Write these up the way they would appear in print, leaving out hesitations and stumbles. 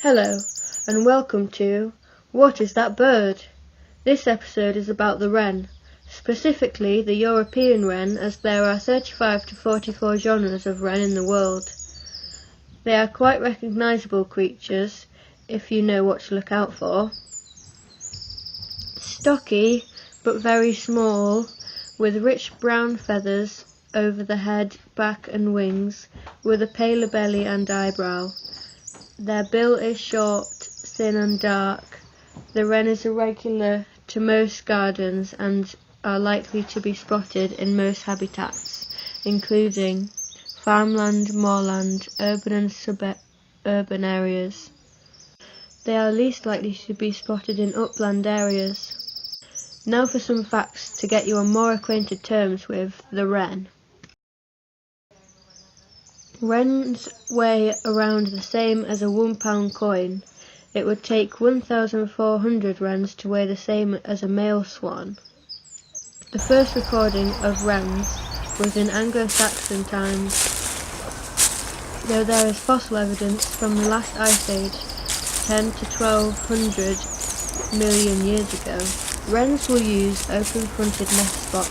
Hello, and welcome to What is That Bird? This episode is about the wren, specifically the European wren, as there are 35 to 44 genres of wren in the world. They are quite recognisable creatures if you know what to look out for. Stocky, but very small, with rich brown feathers over the head, back and wings, with a paler belly and eyebrow. Their bill is short, thin and dark. The wren is irregular to most gardens and are likely to be spotted in most habitats, including farmland, moorland, urban and suburban areas. They are least likely to be spotted in upland areas. Now for some facts to get you on more acquainted terms with the wren. Wrens weigh around the same as a £1 coin. It would take 1,400 wrens to weigh the same as a male swan. The first recording of wrens was in Anglo-Saxon times, though there is fossil evidence from the last ice age, 10 to 1,200 million years ago. Wrens will use open-fronted nest box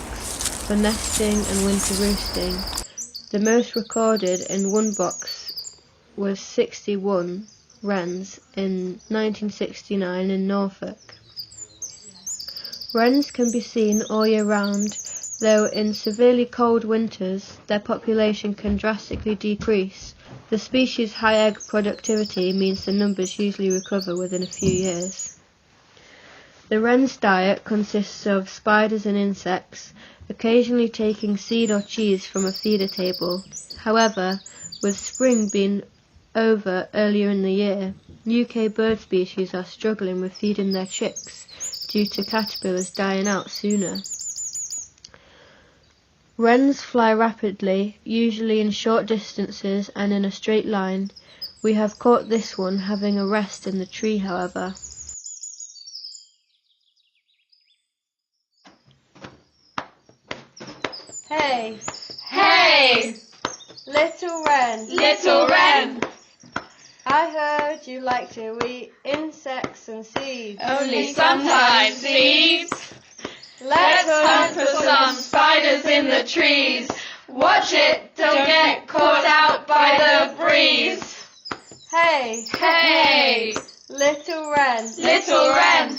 for nesting and winter roosting. The most recorded in one box was 61 wrens in 1969 in Norfolk. Wrens can be seen all year round, though in severely cold winters their population can drastically decrease. The species' high egg productivity means the numbers usually recover within a few years. The wren's diet consists of spiders and insects, occasionally taking seed or cheese from a feeder table. However, with spring being over earlier in the year, UK bird species are struggling with feeding their chicks due to caterpillars dying out sooner. Wrens fly rapidly, usually in short distances and in a straight line. We have caught this one having a rest in the tree, however. Hey! Hey! Little wren! Little wren! I heard you like to eat insects and seeds. Only sometimes seeds. Let's hunt for some spiders in the trees. Watch it, don't get caught out by the breeze. Hey! Hey! Little wren! Little wren!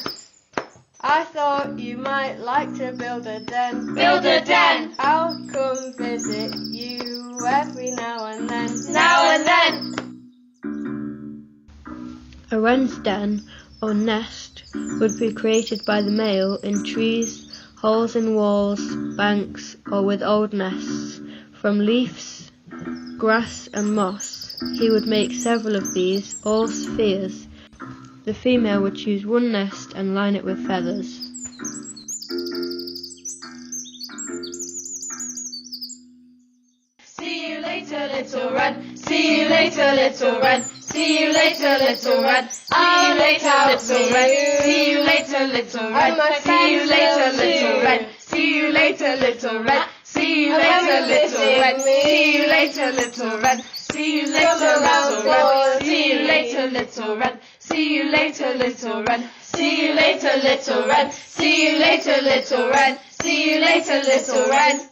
I thought you might like to build a den. Build a den! I'll come visit you every now and then. Now and then! A wren's den, or nest, would be created by the male in trees, holes in walls, banks, or with old nests. From leaves, grass and moss, he would make several of these, all spheres. The female would choose one nest and line it with feathers. See you later, little wren. See you later, little wren. See you later, little wren. See you later, little wren. See you later, little wren. See you later, little wren. See you later, little wren. See you later, little wren. See you later, little wren. See you later, little wren. See you later, little wren. See you later, little wren. See you later, little wren. See you later, little wren. See you later, little wren.